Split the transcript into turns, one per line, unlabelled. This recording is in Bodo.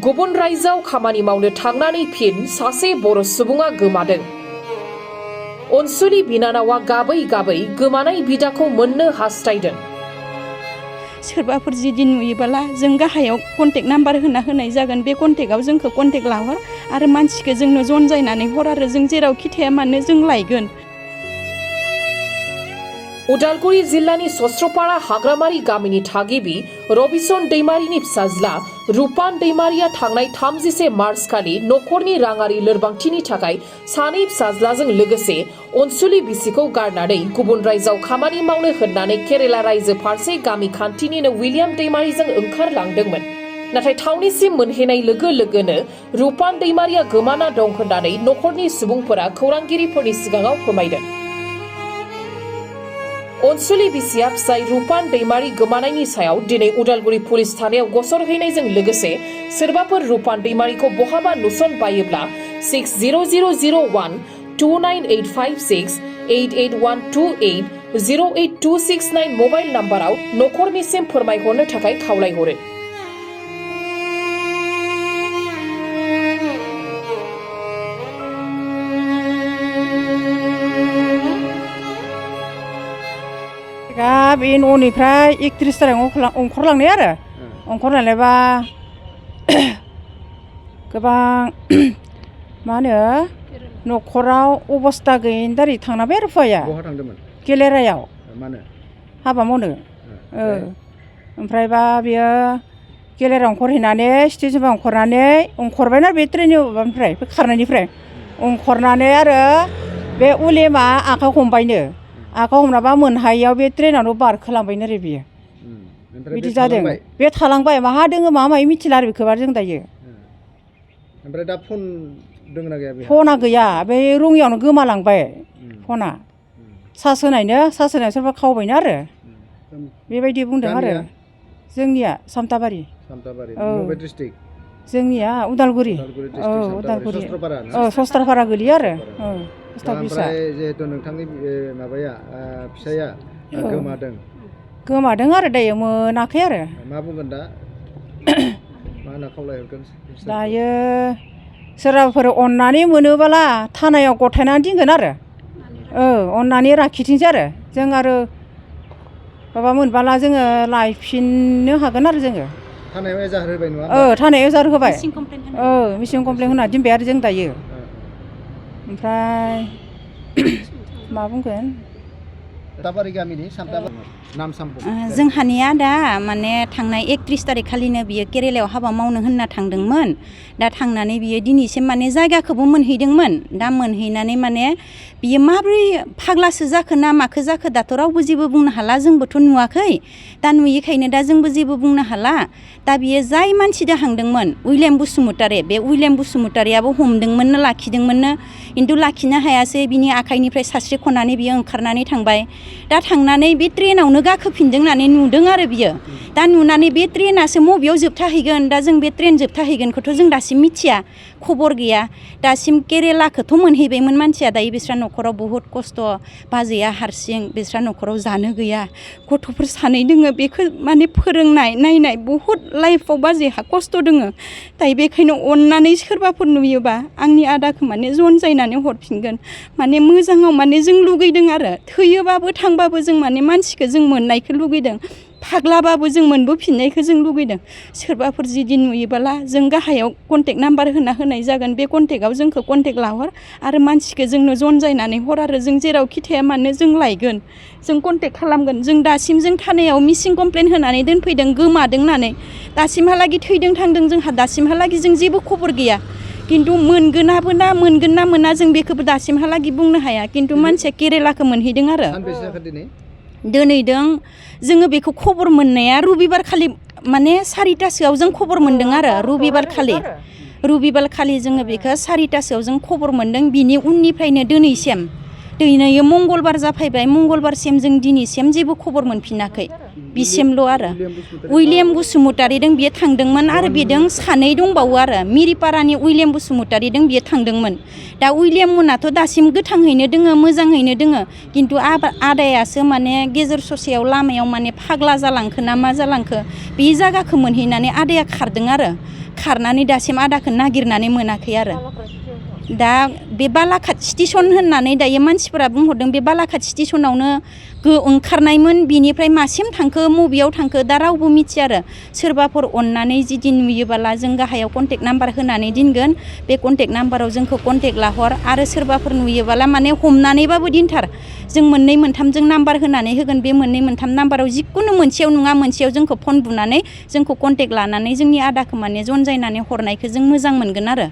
गुबुन रायजोआव खामानि मावनो थांनानै फिन सासे बर' सुबुङा गोमादों। अनसुलि बिनानावा गाबै गाबै गोमानाय बिदाखौ मोननो हास्थायदों।
सोरबाफोर जुदि नुयोबोला जों गाहायाव कन्टेक्ट नाम्बार होनाय जागोन। बे कन्टेक्टआव जोंखौ कन्टेक्ट लाहर आरो मानसिखौ जोंनो जनजायनानै हर आरो जों जेरावखि थाया मानो जों लायगोन।
उदालगुरि जिल्लानि सस्त्रपारा हाग्रामारि गामिनि थागिबि रबिसन दैमारिनि फिसाज्ला रुपान दैमारिया थांनाय 30 मार्च खालि नखरनि राङारि लोरबांथिनि थाखाय सानै फिसाज्लाजों लोगोसे अनसुलि बिसिखौ गारनानै गुबुन रायजोआव खामानि मावनो होननानै केरेला रायजो फारसे गामि खान्थिनिनो विलियाम दैमारिजों ओंखारलांदोंमोन। नाथाय थावनिसिम मोनहैनाय लोगो लोगोनो रुपान दैमारिया गोमाना दं होननानै नखरनि सुबुंफोरा खौरांगिरिफोरनि सिगाङाव फोरमायदों। अनसुलि बिसिया फिसाय रुपान दैमारि गोमानायनि सायाव दिनै उदालगुरि पुलिस थानायाव गसर हैनायजों लोगोसे सोरबाफोर रुपान दैमारिखौ बहाबा नुसनबायोब्ला 6000129856 88128 08269 मबाइल नाम्बाराव नखरनिसिम फोरमायहरनो थाखाय खावलायहरो।
बे न'निफ्राय 31 तारिखआव ओंखारलांनाय आरो ओंखारलांनायबा गोबां मा होनो न'खराव अबस्था गैयिनि दारै थांनाबाय आरो फैया गेलेरायाव
मानो
हाबा मावनो ओमफ्रायबा बियो गेलेरायाव ओंखारहैनानै स्टेजनआव ओंखारबायना बे ट्रेननि माबानिफ्राय खारनायनिफ्राय ओंखारनानै आरो बे उलेमा आखाइ हमबायनो आखाइ हमनाबा मोनहायियाव बे ट्रेनावनो बारखोलांबायनो आरो बियो बिदि जादों। बे थालांबाय माहा दोङो मा माय मिथिला आरो बेखौबा जों दायो।
ओमफ्राय दा फन दोंना गैया?
फना गैया, बे रङियावनो गोमालांबाय फना। सार्ज होनायनो सोरबा खावबायनो आरो बेबायदि बुंदों आरो। जोंनिया सामथाबारि
बबे डिस्ट्रिक्ट?
जोंनिया उदालगुरि उदालगुरि सस्त्रपारा गोलैयो आरो
ओमफ्राय जिहेतु नोंथांनि माबाया फिसाया
गोमादों आरो दायो मोनाखै आरो
मा बुंगोन दा मा होनना खावलायहरगोन
दायो सोरबाफोर अननानै मोनोबोला थानायाव गथायनानै दोनगोन आरो अननानै लाखिथोंसै आरो जों आरो माबा मोनबाला जोङो लायफिननो हागोन आरो जोङो
थानायाव एजार होबाय नङा?
थानायाव एजार होबाय मिसिं कमप्लेन होना दोनबाय आरो जों दायो। ओमफ्राय मा बुंगोन
जोंहानिया दा माने थांनाय 31 तारिख खालिनो बियो केरेलायाव हाबा मावनो होनना थांदोंमोन। दा थांनानै बियो दिनैसिम माने जायगाखौबो मोनहैदोंमोन। दा मोनहैनानै माने बियो माब्रै फाग्लासो जाखो ना माखो जाखो दाथ' रावबो जेबो बुंनो हाला, जोंबोथ' नुवाखै। दा नुयैखायनो दा जोंबो जेबो बुंनो हाला। दा बियो जाय मानसिजों थांदोंमोन उइलियाम बसुमतारी, बे उइलियाम बसुमतारीयाबो हमदोंमोननो लाखिदोंमोननो, खिन्थु लाखिनो हायासै। बिनि आखाइनिफ्राय सास्रि खनानै बियो ओंखारनानै थांबाय। दा थांनानै बे ट्रेनावनो गाखोफिनदों होननानै नुदों आरो बियो। दा नुनानै बे ट्रेनासो बबेयाव जोबथाहैगोन, दा जों बे ट्रेन जोबथाहैगोनखौथ' जों दासिम मिथिया, खबर गैया। दासिम केरेलाखौथ' मोनहैबायमोन मानसिया। दायो बिस्रा न'खराव बहुद खस्थ', बाजैया हारसिं, बिस्रा न'खराव जानो गैया, गथ'फोर सानै दोङो, बेखौ माने फोरोंनाय नायनाय बहुद लाइफआव बाजैहा खस्थ' दोङो। दायो बेखायनो अननानै सोरबाफोर नुयोबा आंनि आदाखौ माने जनजायनानै हरफिनगोन। माने मोजाङाव माने जों लुगैदों आरो थैयोबाबो थांबाबो जों माने मानसिखौ जों मोननायखौ लुगैदों, फाग्लाबाबो जों मोनबोफिननायखौ जों लुगैदों। सोरबाफोर जुदि नुयोबोला जों गाहायाव कन्टेक्ट नाम्बार होनाय जागोन। बे कन्टेक्टआव जोंखौ कन्टेक्ट लाहर आरो मानसिखौ जोंनो जनजायनानै हर आरो जों जेरावखि थाया मानो जों लायगोन, जों कन्टेक्ट खालामगोन। जों दासिम जों थानायाव मिसिं कमप्लेन होनानै दोनफैदों गोमादों होननानै। दासिमहालागै थैदों थांदों जोंहा दासिमहालागै जों जेबो खबर गैया। खिन्थु मोनगोन ना मोना जों बेखौबो दासिमहालागै बुंनो हाया। खिन्थु मानसिया केरेलाखौ मोनहैदों आरो दिनैदों जोङो बेखौ खबर मोननाया रबिबार खालि माने 4टासोआव जों खबर मोनदों आरो रबिबार खालि जोङो बेखौ 4टासोआव जों खबर मोनदों। बिनि उननिफ्रायनो दिनैसिम दिनै मंगलबार जाफैबाय मंगलबारसिम जों दिनैसिम जेबो खबर मोनफिनाखै बिसिमल' आरो उइलियाम बसुमतारिजों बियो थांदोंमोन आरो बेजों सानै दंबावो आरो मिरिपारानि उइलियाम बसुमतारिजों बियो थांदोंमोन दा उइलियाम मोनाथ' दासिम गोथाङैनो दोङो मोजाङैनो दोङो खिन्थु आदायासो माने गेजेर ससेयाव लामायाव माने फाग्ला जालांखो ना मा जालांखो बे जायगाखौ मोनहैनानै आदाया खारदों आरो खारनानै दासिम आदाखौ नागिरनानै मोनाखै आरो दा बे बालाखाट स्टेसन होननानै दायो मानसिफोरा बुंहरदों बे बालाखाट स्टेसनावनो ओंखारनायमोन बिनिफ्राय मासिम थांखो मबेयाव थांखो दा रावबो मिथिया आरो सोरबाफोर अननानै जुदि नुयोबोला जों गाहायाव कन्टेक्ट नाम्बार होनानै दोनगोन बे कन्टेक्ट नाम्बाराव जोंखौ कन्टेक्ट लाहर आरो सोरबाफोर नुयोबोला माने हमनानैबाबो दोनथार जों मोननै मोनथामजों नाम्बार होनानै होगोन बे मोननै मोनथाम नाम्बाराव जिखुनु मोनसेयाव नङा मोनसेयाव जोंखौ फन बुनानै जोंखौ कन्टेक्ट लानानै जोंनि आदाखौ माने जनजायनानै हरनायखौ जों मोजां मोनगोन आरो